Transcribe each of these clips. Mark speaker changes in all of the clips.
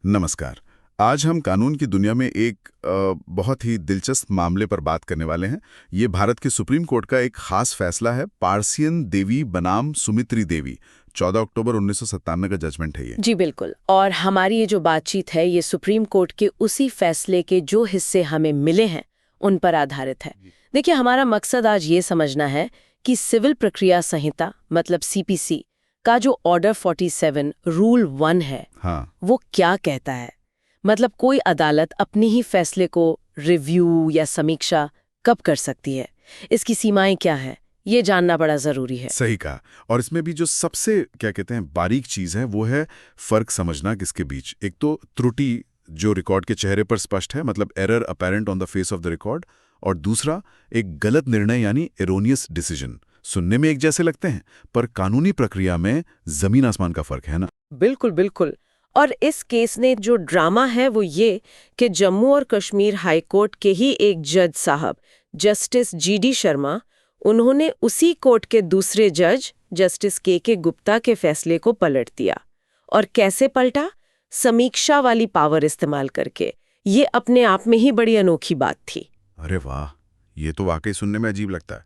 Speaker 1: नमस्कार। आज हम कानून की दुनिया में एक बहुत ही दिलचस्प मामले पर बात करने वाले हैं। ये भारत के सुप्रीम कोर्ट का एक खास फैसला है, पारसियन देवी बनाम सुमित्री देवी। 14 अक्टूबर 1997 का जजमेंट है ये।
Speaker 2: जी बिल्कुल। और हमारी ये जो बातचीत है ये सुप्रीम कोर्ट के उसी फैसले के जो हिस्से हमें मिले हैं उन पर आधारित है। देखिए, हमारा मकसद आज ये समझना है कि सिविल प्रक्रिया संहिता मतलब सीपीसी का जो ऑर्डर 47 रूल 1 है,
Speaker 1: हाँ,
Speaker 2: वो क्या कहता है। मतलब कोई अदालत अपनी ही फैसले को रिव्यू या समीक्षा कब कर सकती है, इसकी सीमाएं क्या है, ये जानना बड़ा जरूरी है।
Speaker 1: सही कहा। और इसमें भी जो सबसे क्या कहते हैं बारीक चीज है वो है फर्क समझना किसके बीच। एक तो त्रुटि जो रिकॉर्ड के चेहरे पर स्पष्ट है, मतलब error apparent on the face of the record, और दूसरा एक गलत निर्णय यानी एरोनियस डिसीजन। सुनने में एक जैसे लगते हैं पर कानूनी प्रक्रिया में जमीन आसमान का फर्क है ना।
Speaker 2: बिल्कुल बिल्कुल। और इस केस ने जो ड्रामा है वो ये कि जम्मू और कश्मीर हाई कोर्ट के ही एक जज साहब जस्टिस जीडी शर्मा, उन्होंने उसी कोर्ट के दूसरे जज जस्टिस के गुप्ता के फैसले को पलट दिया। और कैसे पलटा? समीक्षा वाली पावर इस्तेमाल करके। ये अपने आप में ही बड़ी अनोखी बात थी।
Speaker 1: अरे वाह, ये तो वाकई सुनने में अजीब लगता है।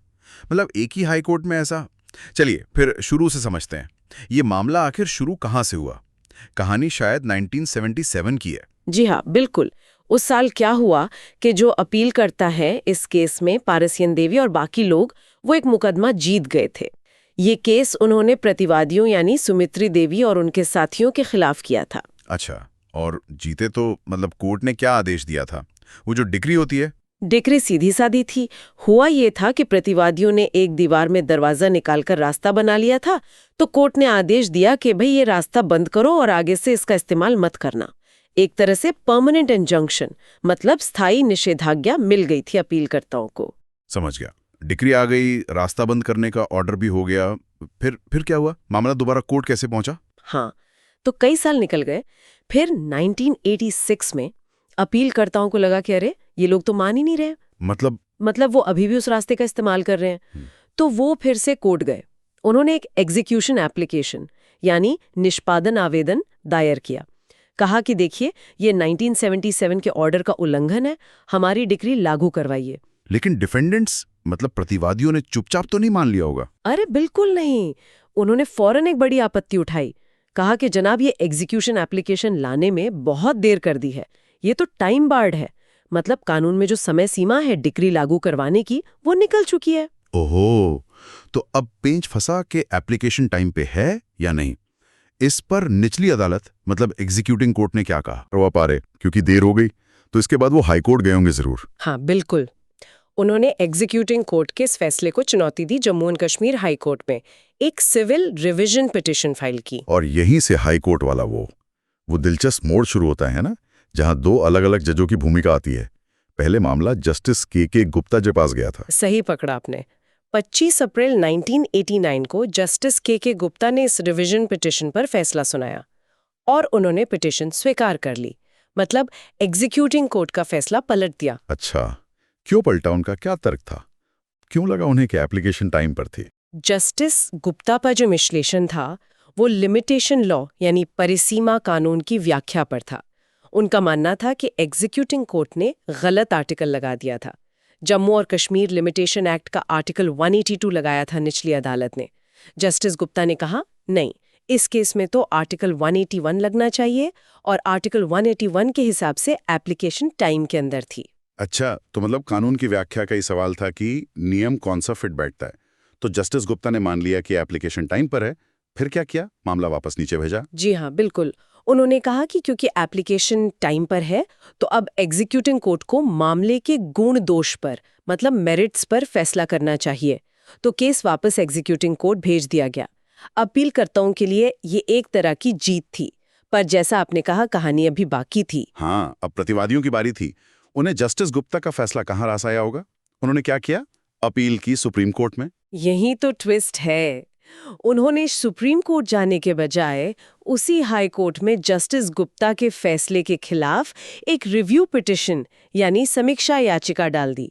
Speaker 1: मतलब एक ही हाई कोर्ट में ऐसा। चलिए फिर शुरू से समझते हैं, ये मामला आखिर शुरू कहाँ से हुआ। कहानी शायद 1977 की है।
Speaker 2: जी हाँ, बिल्कुल। उस साल क्या हुआ कि जो अपील करता है इस केस में पारसियन देवी और बाकी लोग, वो एक मुकदमा जीत गए थे। ये केस उन्होंने प्रतिवादियों यानी सुमित्री देवी और उनके साथियों के खिलाफ किया था।
Speaker 1: अच्छा, और जीते तो मतलब कोर्ट ने क्या आदेश दिया था? वो जो डिक्री होती है।
Speaker 2: डिक्री सीधी सादी थी। हुआ ये था कि प्रतिवादियों ने एक दीवार में दरवाजा निकालकर रास्ता बना लिया था, तो कोर्ट ने आदेश दिया कि भाई ये रास्ता बंद करो और आगे से इसका इस्तेमाल मत करना। एक तरह से परमानेंट इंजंक्शन, मतलब स्थायी निषेधाज्ञा मिल गई थी अपीलकर्ताओं को।
Speaker 1: समझ गया। डिक्री आ गई, रास्ता बंद करने का ऑर्डर भी हो गया। फिर क्या हुआ? मामला दोबारा कोर्ट कैसे पहुंचा?
Speaker 2: हाँ, तो कई साल निकल गए। फिर 1986 में अपीलकर्ताओं को लगा कि अरे ये लोग तो मान ही नहीं रहे, मतलब वो अभी भी उस रास्ते का इस्तेमाल कर रहे हैं। तो वो फिर से कोर्ट गए। उन्होंने एक एग्जीक्यूशन एप्लीकेशन यानी निष्पादन आवेदन दायर किया। कहा कि देखिए, ये 1977 के ऑर्डर का उल्लंघन है, हमारी डिक्री लागू करवाइए।
Speaker 1: लेकिन डिफेंडेंट्स मतलब प्रतिवादियों ने चुपचाप तो नहीं मान लिया होगा?
Speaker 2: अरे बिल्कुल नहीं। उन्होंने फौरन एक बड़ी आपत्ति उठाई। कहा कि जनाब, ये एग्जीक्यूशन एप्लीकेशन लाने में बहुत देर कर दी है, ये तो टाइम बार्ड है। मतलब कानून में जो समय सीमा है डिक्री लागू करवाने की, वो निकल चुकी है।
Speaker 1: ओहो, तो अब पेंच फंसा के एप्लीकेशन टाइम पे है या नहीं। इस पर निचली अदालत मतलब एग्जीक्यूटिंग कोर्ट ने क्या कहा? करवा पा रहे क्योंकि देर हो गई, तो इसके बाद वो हाई कोर्ट गए होंगे जरूर।
Speaker 2: हाँ बिल्कुल। उन्होंने एग्जीक्यूटिंग कोर्ट के इस फैसले को चुनौती दी। Jammu and Kashmir high court में एक सिविल रिवीजन पिटीशन फाइल की।
Speaker 1: और यहीं से हाई कोर्ट वाला वो दिलचस्प मोड़ शुरू होता है ना, जहां दो अलग अलग जजों की भूमिका आती है। पहले मामला जस्टिस के गुप्ता के पास गया था।
Speaker 2: सही पकड़ा आपने। 25 अप्रैल 1989 को जस्टिस के गुप्ता ने इस रिवीजन पिटीशन पर फैसला सुनाया और उन्होंने पिटीशन स्वीकार कर ली। मतलब एग्जीक्यूटिंग कोर्ट का फैसला पलट दिया।
Speaker 1: अच्छा, क्यों पलटा? उनका क्या तर्क था? क्यों लगा उन्हें कि एप्लीकेशन टाइम पर थी?
Speaker 2: जस्टिस गुप्ता का जो विश्लेषण था वो लिमिटेशन लॉ यानी परिसीमा कानून की व्याख्या पर था। उनका मानना था कि एग्जीक्यूटिंग कोर्ट ने गलत आर्टिकल लगा दिया था। जम्मू और कश्मीर लिमिटेशन एक्ट का आर्टिकल 182 लगाया था निचली अदालत ने। जस्टिस गुप्ता ने कहा नहीं, इस केस में तो आर्टिकल 181 लगना चाहिए और आर्टिकल 181 के हिसाब से एप्लीकेशन टाइम के अंदर थी।
Speaker 1: अच्छा, तो मतलब कानून की व्याख्या का ही सवाल था कि नियम कौन सा फिट बैठता है। तो जस्टिस गुप्ता ने मान लिया कि एप्लीकेशन टाइम पर है। फिर क्या किया? मामला वापस नीचे भेजा?
Speaker 2: जी हाँ बिल्कुल। उन्होंने कहा कि क्योंकि एप्लीकेशन टाइम पर है तो अब एग्जीक्यूटिंग कोर्ट को मामले के गुण दोष पर मतलब मेरिट्स पर फैसला करना चाहिए। तो केस वापस एग्जीक्यूटिंग कोर्ट भेज दिया गया। अपीलकर्ताओं के लिए ये एक तरह की जीत थी, पर जैसा आपने कहा कहानी अभी बाकी थी।
Speaker 1: हाँ, अब प्रतिवादियों की बारी थी। उन्हें जस्टिस गुप्ता का फैसला कहाँ रास आया होगा? उन्होंने क्या किया? अपील की सुप्रीम कोर्ट में।
Speaker 2: यही तो ट्विस्ट है। उन्होंने सुप्रीम कोर्ट जाने के बजाय उसी हाई कोर्ट में जस्टिस गुप्ता के फैसले के खिलाफ एक रिव्यू पिटीशन यानी समीक्षा याचिका डाल दी।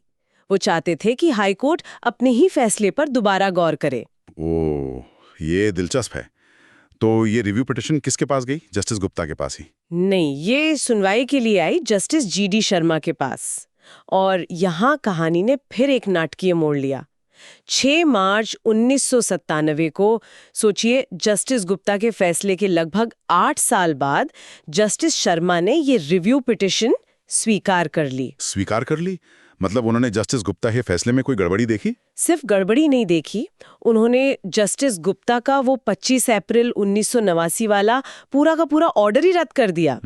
Speaker 2: वो चाहते थे कि हाई कोर्ट अपने ही फैसले पर दोबारा गौर करे।
Speaker 1: ओह, ये दिलचस्प है। तो ये रिव्यू पिटीशन किसके पास गई? जस्टिस गुप्ता के पास ही।
Speaker 2: नहीं, ये सुनवाई के लिए आई जस्टिस जीडी शर्मा के पास। और यहाँ कहानी ने फिर एक नाटकीय मोड़ लिया। 6 मार्च 1997 को, सोचिए, जस्टिस गुप्ता के फैसले के लगभग 8 साल बाद जस्टिस शर्मा ने ये रिव्यू पिटिशन स्वीकार कर ली।
Speaker 1: स्वीकार कर ली? मतलब उन्होंने जस्टिस गुप्ता के फैसले में कोई गड़बड़ी देखी?
Speaker 2: सिर्फ गड़बड़ी नहीं देखी, उन्होंने जस्टिस गुप्ता का वो 25 अप्रैल 1989 वाला पूरा का पूरा ऑर्डर ही रद्द कर दिया।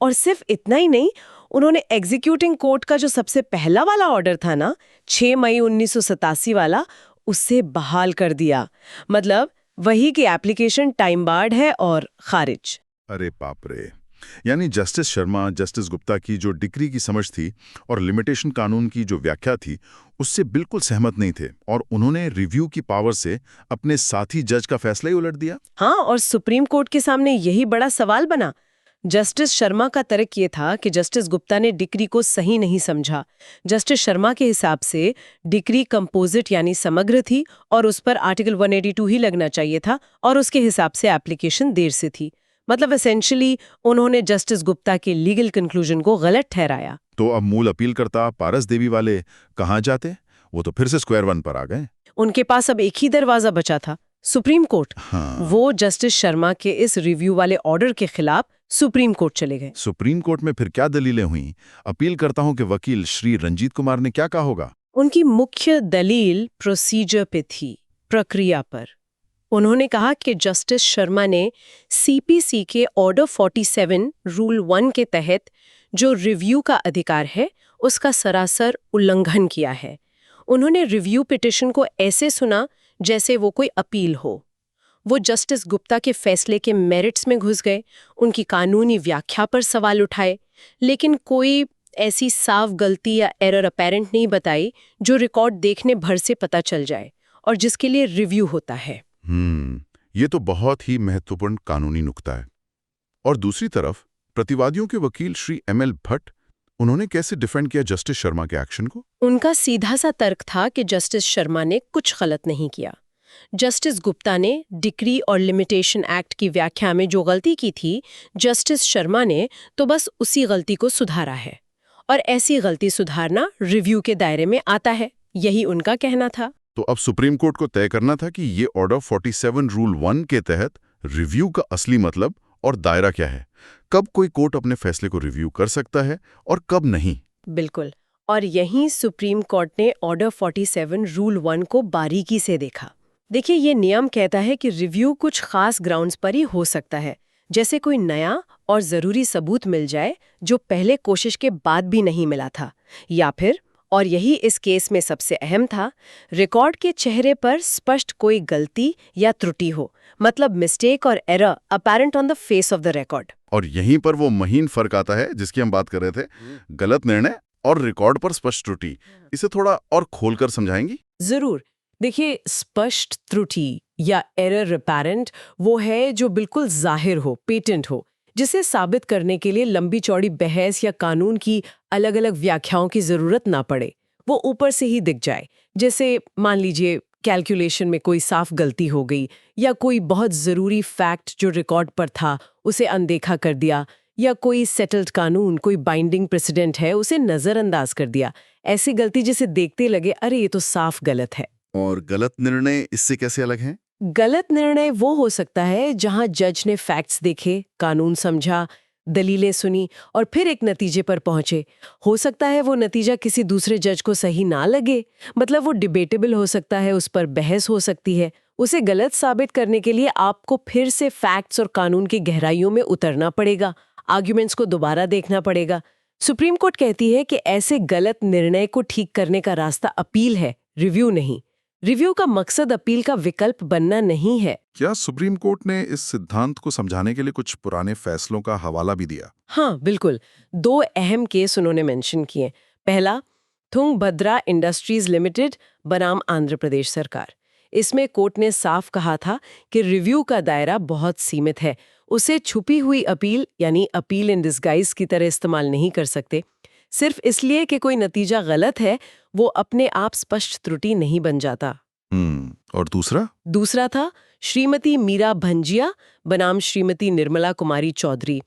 Speaker 2: और सिर्फ इतना ही नहीं, उन्होंने एग्जीक्यूटिंग कोर्ट का जो सबसे पहला वाला ऑर्डर था ना, 6 मई 1987 वाला, उसे बहाल कर दिया। मतलब वही की एप्लीकेशन टाइम बार्ड है और खारिज।
Speaker 1: अरे बाप रे! यानी जस्टिस शर्मा जस्टिस गुप्ता की जो डिग्री की समझ थी और लिमिटेशन कानून की जो व्याख्या थी, उससे बिल्कुल सहमत नहीं थे और उन्होंने रिव्यू की पावर से अपने साथी जज का फैसला ही उलट दिया।
Speaker 2: हाँ, और सुप्रीम कोर्ट के सामने यही बड़ा सवाल बना। जस्टिस शर्मा का तर्क ये था कि जस्टिस गुप्ता ने डिक्री को सही नहीं समझा। जस्टिस शर्मा के हिसाब से डिक्री कंपोजिट यानी समग्र थी और उस पर आर्टिकल 182 ही लगना चाहिए था, और उसके हिसाब से एप्लीकेशन देर से थी। मतलब एसेंशियली उन्होंने जस्टिस गुप्ता के लीगल कंक्लूजन को गलत ठहराया।
Speaker 1: तो अब मूल अपीलकर्ता पारस देवी वाले कहाँ जाते? वो तो फिर से स्क्वायर वन पर आ गए।
Speaker 2: उनके पास अब एक ही दरवाजा बचा था, सुप्रीम कोर्ट।
Speaker 1: हाँ।
Speaker 2: वो जस्टिस शर्मा के इस रिव्यू वाले ऑर्डर के खिलाफ सुप्रीम कोर्ट चले गए।
Speaker 1: सुप्रीम कोर्ट में फिर क्या दलीलें हुई? अपीलकर्ताओं के वकील श्री रंजीत कुमार ने क्या कहा होगा?
Speaker 2: उनकी मुख्य दलील प्रोसीजर पे थी, प्रक्रिया पर। उन्होंने कहा कि जस्टिस शर्मा ने सीपीसी के ऑर्डर 47 रूल 1 के तहत जो रिव्यू का अधिकार है, उसका सरासर उल्लंघन किया है। उन्होंने रिव्यू पिटिशन को ऐसे सुना जैसे वो कोई अपील हो। वो जस्टिस गुप्ता के फैसले के मेरिट्स में घुस गए, उनकी कानूनी व्याख्या पर सवाल उठाए, लेकिन कोई ऐसी साफ गलती या एरर अपैरेंट नहीं बताई जो रिकॉर्ड देखने भर से पता चल जाए और जिसके लिए रिव्यू होता है।
Speaker 1: ये तो बहुत ही महत्वपूर्ण कानूनी नुक्ता है। और दूसरी तरफ प्रतिवादियों के वकील श्री एमएल भट्ट, उन्होंने कैसे डिफेंड किया जस्टिस शर्मा के एक्शन को?
Speaker 2: उनका सीधा सा तर्क था कि जस्टिस शर्मा ने कुछ गलत नहीं किया। जस्टिस गुप्ता ने डिक्री और लिमिटेशन एक्ट की व्याख्या में जो गलती की थी, जस्टिस शर्मा ने तो बस उसी गलती को सुधारा है, और ऐसी गलती सुधारना रिव्यू के दायरे में आता है, यही उनका कहना था।
Speaker 1: तो अब सुप्रीम कोर्ट को तय करना था कि ये ऑर्डर 47 रूल 1 के तहत रिव्यू का असली मतलब और दायरा क्या है। कब कोई कोर्ट अपने फैसले को रिव्यू कर सकता है और कब नहीं।
Speaker 2: बिल्कुल, और यहीं सुप्रीम कोर्ट ने ऑर्डर 47 रूल 1 को बारीकी से देखा। देखिए, ये नियम कहता है कि रिव्यू कुछ खास ग्राउंड्स पर ही हो सकता है, जैसे कोई नया और जरूरी सबूत मिल जाए जो पहले कोशिश के बाद भी नहीं मिला था, या फिर, और यही इस केस में सबसे अहम था, रिकॉर्ड के चेहरे पर स्पष्ट कोई गलती या त्रुटि हो, मतलब मिस्टेक और error apparent on the face of the record.
Speaker 1: और यहीं पर वो महीन फर्क आता है जिसकी हम बात कर रहे थे, गलत निर्णय और रिकॉर्ड पर स्पष्ट त्रुटि। इसे थोड़ा और खोलकर समझाएंगी?
Speaker 2: जरूर। देखिए, स्पष्ट त्रुटि या एरर अपैरेंट वो है जो बिल्कुल जाहिर हो, पेटेंट हो, जिसे साबित करने के लिए लंबी चौड़ी बहस या कानून की अलग अलग व्याख्याओं की जरूरत ना पड़े, वो ऊपर से ही दिख जाए। जैसे मान लीजिए कैलकुलेशन में कोई साफ गलती हो गई, या कोई बहुत जरूरी फैक्ट जो रिकॉर्ड पर था उसे अनदेखा कर दिया, या कोई सेटल्ड कानून, कोई बाइंडिंग प्रेसिडेंट है, उसे नजरअंदाज कर दिया। ऐसी गलती जिसे देखते लगे अरे ये तो साफ गलत है।
Speaker 1: और गलत निर्णय इससे कैसे अलग है?
Speaker 2: गलत निर्णय वो हो सकता है जहां जज ने फैक्ट्स देखे, कानून समझा, दलीलें सुनी और फिर एक नतीजे पर पहुंचे। हो सकता है वो नतीजा किसी दूसरे जज को सही ना लगे, मतलब वो डिबेटेबल हो सकता है, उस पर बहस हो सकती है। उसे गलत साबित करने के लिए आपको फिर से फैक्ट्स और कानून की गहराइयों में उतरना पड़ेगा, आर्ग्यूमेंट्स को दोबारा देखना पड़ेगा। सुप्रीम कोर्ट कहती है कि ऐसे गलत निर्णय को ठीक करने का रास्ता अपील है, रिव्यू नहीं। रिव्यू का मकसद अपील का विकल्प बनना नहीं है।
Speaker 1: क्या सुप्रीम कोर्ट ने इस सिद्धांत को समझाने के लिए कुछ पुराने फैसलों का हवाला भी दिया?
Speaker 2: हाँ, बिल्कुल। 2 अहम केस उन्होंने मेंशन किए। पहला, तुंगभद्रा इंडस्ट्रीज लिमिटेड बनाम आंध्र प्रदेश सरकार। इसमें कोर्ट ने साफ कहा था कि रिव्यू का दायरा बहुत सीमित है, उसे छुपी हुई अपील यानी अपील इन डिस्गाइज की तरह इस्तेमाल नहीं कर सकते। सिर्फ इसलिए कि कोई नतीजा गलत है, वो अपने आप स्पष्ट त्रुटि नहीं बन जाता।
Speaker 1: और दूसरा
Speaker 2: था श्रीमती मीरा भंजिया बनाम श्रीमती निर्मला कुमारी चौधरी।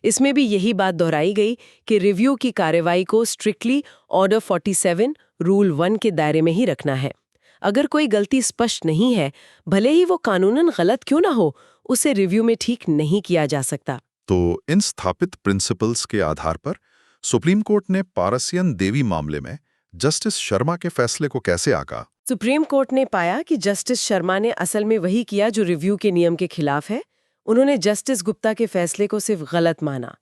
Speaker 2: इसमें भी यही बात दोहराई गई कि रिव्यू की कार्रवाई को स्ट्रिक्टली ऑर्डर 47 रूल 1 के दायरे में ही रखना है। अगर कोई गलती स्पष्ट नहीं है, भले ही वो कानूनन गलत क्यों ना हो, उसे रिव्यू में ठीक नहीं किया जा सकता।
Speaker 3: तो इन स्थापित प्रिंसिपल्स के आधार पर सुप्रीम कोर्ट ने पारसियन देवी मामले में जस्टिस शर्मा के फैसले को कैसे आंका?
Speaker 2: सुप्रीम कोर्ट ने पाया कि जस्टिस शर्मा ने असल में वही किया जो रिव्यू के नियम के खिलाफ है। उन्होंने जस्टिस गुप्ता के फैसले को सिर्फ गलत माना।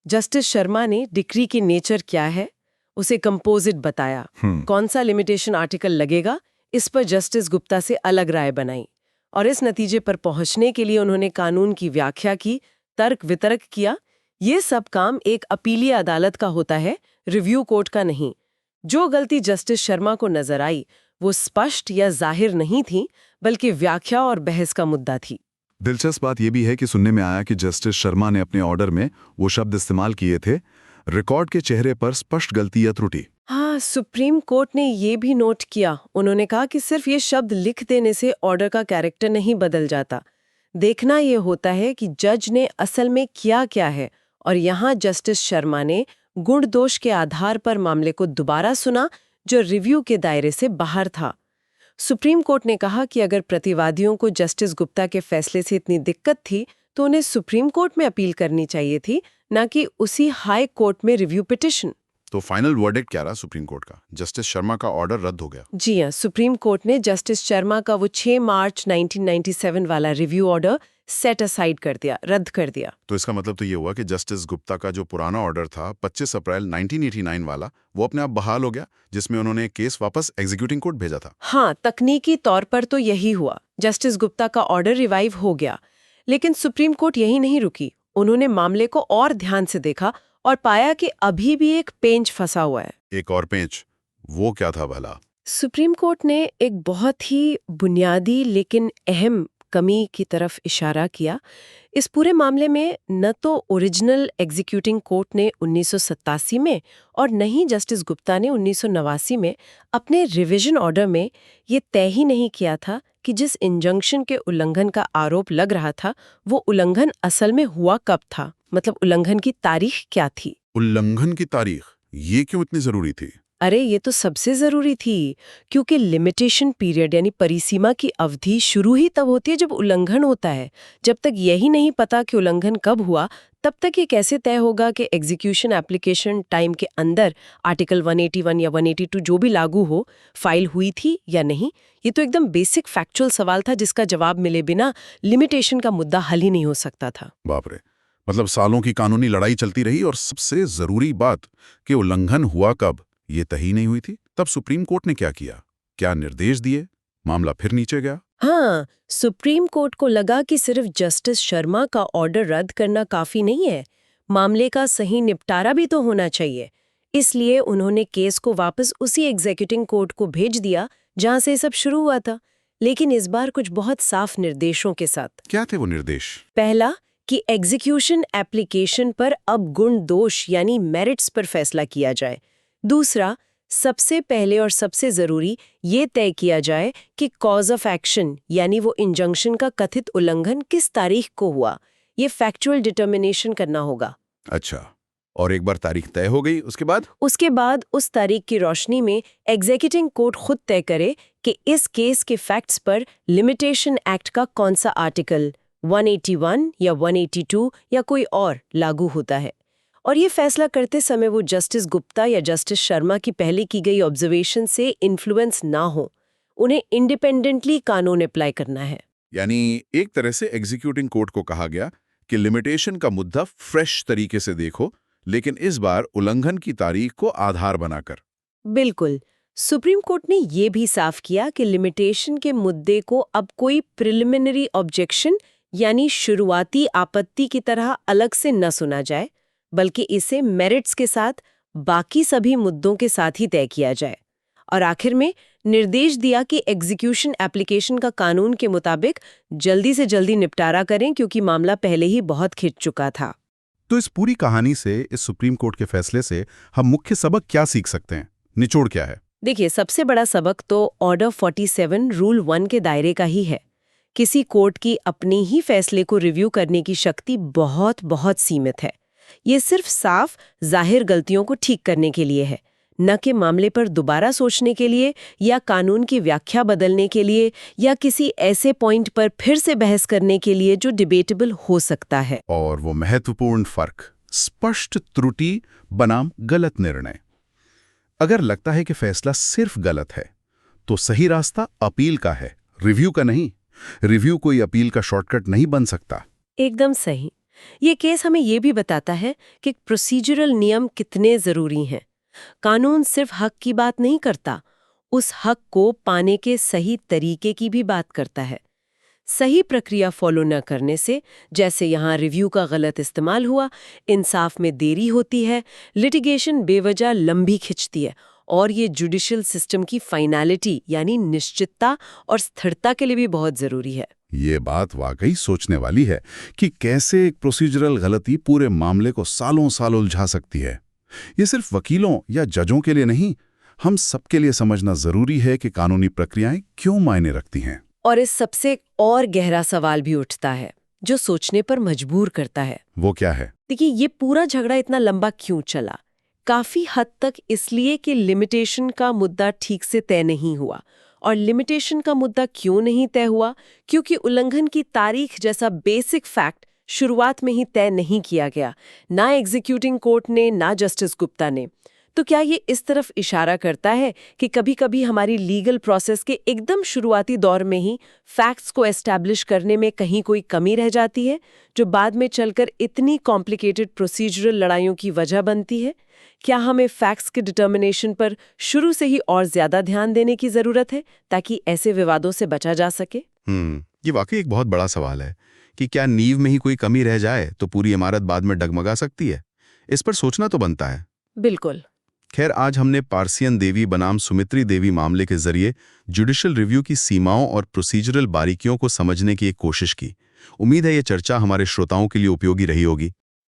Speaker 2: जस्टिस शर्मा ने डिक्री की नेचर क्या है उसे कंपोजिट बताया। कौन सा लिमिटेशन आर्टिकल लगेगा, इस पर जस्टिस गुप्ता से अलग राय बनाई। और इस नतीजे पर पहुंचने के लिए उन्होंने कानून की व्याख्या की, तर्क वितर्क किया। ये सब काम एक अपीलीय अदालत का होता है, रिव्यू कोर्ट का नहीं। जो गलती जस्टिस शर्मा को नजर आई वो स्पष्ट या जाहिर नहीं थी, बल्कि व्याख्या और बहस का मुद्दा थी।
Speaker 3: दिलचस्प बात यह भी है कि सुनने में आया कि जस्टिस शर्मा ने अपने ऑर्डर में वो शब्द इस्तेमाल किए थे, रिकॉर्ड के चेहरे पर स्पष्ट गलती या त्रुटि।
Speaker 2: हाँ, सुप्रीम कोर्ट ने ये भी नोट किया। उन्होंने कहा कि सिर्फ ये शब्द लिख देने से ऑर्डर का कैरेक्टर नहीं बदल जाता। देखना ये होता है कि जज ने असल में किया क्या है। और यहाँ जस्टिस शर्मा ने गुण दोष के आधार पर मामले को दोबारा सुना, जो रिव्यू के दायरे से बाहर था। सुप्रीम कोर्ट ने कहा कि अगर प्रतिवादियों को जस्टिस गुप्ता के फैसले से इतनी दिक्कत थी तो उन्हें सुप्रीम कोर्ट में अपील करनी चाहिए थी, न कि उसी हाई कोर्ट में रिव्यू पिटिशन।
Speaker 1: तो फाइनल वर्डिक्ट क्या रहा सुप्रीम कोर्ट का? जस्टिस शर्मा का ऑर्डर रद्द हो गया।
Speaker 2: जी हाँ, सुप्रीम कोर्ट ने जस्टिस शर्मा का वो 6 मार्च 1997 वाला रिव्यू ऑर्डर सेट असाइड कर दिया, रद्द कर दिया।
Speaker 1: तो इसका मतलब तो ये हुआ कि जस्टिस गुप्ता का जो पुराना ऑर्डर था 25 अप्रैल 1989 वाला, वो अपने आप बहाल हो गया, जिसमें उन्होंने केस वापस एग्जीक्यूटिंग कोर्ट भेजा था।
Speaker 2: हाँ, तकनीकी तौर पर तो यही हुआ। जस्टिस गुप्ता का ऑर्डर रिवाइव हो गया। लेकिन सुप्रीम कोर्ट यही नहीं रुकी। उन्होंने मामले को और ध्यान से देखा और पाया कि अभी भी एक पेंच फंसा हुआ है।
Speaker 1: एक और पेंच, वो क्या था भला?
Speaker 2: सुप्रीम कोर्ट ने एक बहुत ही बुनियादी लेकिन अहम कमी की तरफ इशारा किया। इस पूरे मामले में न तो ओरिजिनल एग्जीक्यूटिंग कोर्ट ने 1987 में और न ही जस्टिस गुप्ता ने 1989 में अपने रिवीजन ऑर्डर में ये तय ही नहीं किया था कि जिस इंजंक्शन के उल्लंघन का आरोप लग रहा था वो उल्लंघन असल में हुआ कब था, मतलब उल्लंघन की तारीख क्या थी।
Speaker 1: उल्लंघन की तारीख, ये क्यों इतनी जरूरी थी?
Speaker 2: अरे ये तो सबसे जरूरी थी, क्योंकि लिमिटेशन पीरियड यानी परिसीमा की अवधि शुरू ही तब होती है जब उल्लंघन होता है। जब तक यही नहीं पता कि उल्लंघन कब हुआ, तब तक ये कैसे तय होगा कि एग्जीक्यूशन एप्लीकेशन टाइम के अंदर आर्टिकल 181 या 182 जो भी लागू हो, फाइल हुई थी या नहीं। ये तो एकदम बेसिक फैक्चुअल सवाल था जिसका जवाब मिले बिना लिमिटेशन का मुद्दा हल ही नहीं हो सकता था।
Speaker 1: बाप रे, मतलब सालों की कानूनी लड़ाई चलती रही और सबसे जरूरी बात कि उल्लंघन हुआ कब, ये तय नहीं हुई थी। तब सुप्रीम कोर्ट ने क्या किया? क्या निर्देश दिए? मामला फिर नीचे गया।
Speaker 2: हाँ, सुप्रीम कोर्ट को लगा कि सिर्फ जस्टिस शर्मा का ऑर्डर रद्द करना काफी नहीं है, मामले का सही निपटारा भी तो होना चाहिए। इसलिए उन्होंने केस को वापस उसी एग्जीक्यूटिंग कोर्ट को भेज दिया जहां से सब शुरू हुआ था, लेकिन इस बार कुछ बहुत साफ निर्देशों के साथ।
Speaker 1: क्या थे वो निर्देश?
Speaker 2: पहला कि एग्जीक्यूशन एप्लीकेशन पर अब गुण दोष यानी मेरिट्स पर फैसला किया जाए। दूसरा, सबसे पहले और सबसे जरूरी ये तय किया जाए कि कॉज ऑफ एक्शन यानी वो इंजंक्शन का कथित उल्लंघन किस तारीख को हुआ, ये फैक्चुअल डिटर्मिनेशन करना होगा।
Speaker 1: अच्छा, और एक बार तारीख तय हो गई, उसके बाद
Speaker 2: उस तारीख की रोशनी में एग्जीक्यूटिंग कोर्ट खुद तय करे कि इस केस के फैक्ट्स पर लिमिटेशन एक्ट का कौन सा आर्टिकल 181 या 182 या कोई और लागू होता है। और ये फैसला करते समय वो जस्टिस गुप्ता या जस्टिस शर्मा की पहले की गई ऑब्जर्वेशन से इन्फ्लुएंस ना हो। उन्हें इंडिपेंडेंटली कानून अप्लाई करना है।
Speaker 1: यानी एक तरह से एग्जीक्यूटिंग कोर्ट को कहा गया कि लिमिटेशन का मुद्दा फ्रेश तरीके से देखो, लेकिन इस बार उल्लंघन की तारीख को आधार बनाकर।
Speaker 2: बिल्कुल, सुप्रीम कोर्ट ने ये भी साफ किया कि लिमिटेशन के मुद्दे को अब कोई प्रिलिमिनरी ऑब्जेक्शन यानी शुरुआती आपत्ति की तरह अलग से न सुना जाए, बल्कि इसे मेरिट्स के साथ बाकी सभी मुद्दों के साथ ही तय किया जाए। और आखिर में निर्देश दिया कि एग्जीक्यूशन एप्लीकेशन का कानून के मुताबिक जल्दी से जल्दी निपटारा करें, क्योंकि मामला पहले ही बहुत खिंच चुका था।
Speaker 1: तो इस पूरी कहानी से, इस सुप्रीम कोर्ट के फैसले से हम मुख्य सबक क्या सीख सकते हैं? निचोड़ क्या है?
Speaker 2: देखिए, सबसे बड़ा सबक तो ऑर्डर 47 रूल 1 के दायरे का ही है। किसी कोर्ट की अपने ही फैसले को रिव्यू करने की शक्ति बहुत बहुत सीमित है। ये सिर्फ साफ जाहिर गलतियों को ठीक करने के लिए है, न कि मामले पर दोबारा सोचने के लिए या कानून की व्याख्या बदलने के लिए या किसी ऐसे पॉइंट पर फिर से बहस करने के लिए जो डिबेटेबल हो सकता है।
Speaker 1: और वो महत्वपूर्ण फर्क, स्पष्ट त्रुटि बनाम गलत निर्णय। अगर लगता है कि फैसला सिर्फ गलत है, तो सही रास्ता अपील का है, रिव्यू का नहीं। रिव्यू कोई अपील का शॉर्टकट नहीं बन सकता।
Speaker 2: एकदम सही। ये केस हमें ये भी बताता है कि प्रोसीजरल नियम कितने जरूरी हैं। कानून सिर्फ हक की बात नहीं करता, उस हक को पाने के सही तरीके की भी बात करता है। सही प्रक्रिया फॉलो न करने से, जैसे यहाँ रिव्यू का गलत इस्तेमाल हुआ, इंसाफ में देरी होती है, लिटिगेशन बेवजह लंबी खिंचती है और ये जुडिशियल सिस्टम की फाइनलिटी यानी निश्चितता और स्थिरता के लिए भी बहुत जरूरी है।
Speaker 1: ये बात वाकई सोचने वाली है कि कैसे एक प्रोसीजरल गलती पूरे मामले को सालों साल उलझा सकती है। ये सिर्फ वकीलों या जजों के लिए नहीं, हम सबके लिए समझना जरूरी है कि कानूनी प्रक्रियाएं क्यों मायने रखती हैं।
Speaker 2: और इस सबसे एक और गहरा सवाल भी उठता है जो सोचने पर मजबूर करता है।
Speaker 1: वो क्या है?
Speaker 2: देखिए, ये पूरा झगड़ा इतना लंबा क्यों चला? काफी हद तक इसलिए कि लिमिटेशन का मुद्दा ठीक से तय नहीं हुआ। और लिमिटेशन का मुद्दा क्यों नहीं तय हुआ? क्योंकि उल्लंघन की तारीख जैसा बेसिक फैक्ट शुरुआत में ही तय नहीं किया गया, ना एग्जीक्यूटिंग कोर्ट ने, ना जस्टिस गुप्ता ने। तो क्या ये इस तरफ इशारा करता है कि कभी-कभी हमारी लीगल प्रोसेस के एकदम शुरुआती दौर में ही फैक्ट्स को एस्टैब्लिश करने में कहीं कोई कमी रह जाती है, जो बाद में चलकर इतनी कॉम्प्लिकेटेड प्रोसीजरल लड़ाइयों की वजह बनती है? क्या हमें फैक्ट्स के डिटर्मिनेशन पर शुरू से ही और ज्यादा ध्यान देने की जरूरत है ताकि ऐसे विवादों से बचा जा सके?
Speaker 3: ये वाकई एक बहुत बड़ा सवाल है कि क्या नींव में ही कोई कमी रह जाए तो पूरी इमारत बाद में डगमगा सकती है? इस पर सोचना तो बनता है।
Speaker 2: बिल्कुल।
Speaker 3: खैर, आज हमने पारसियन देवी बनाम सुमित्री देवी मामले के जरिए जुडिशियल रिव्यू की सीमाओं और प्रोसीजरल बारीकियों को समझने की एक कोशिश की। उम्मीद है ये चर्चा हमारे श्रोताओं के लिए उपयोगी रही होगी।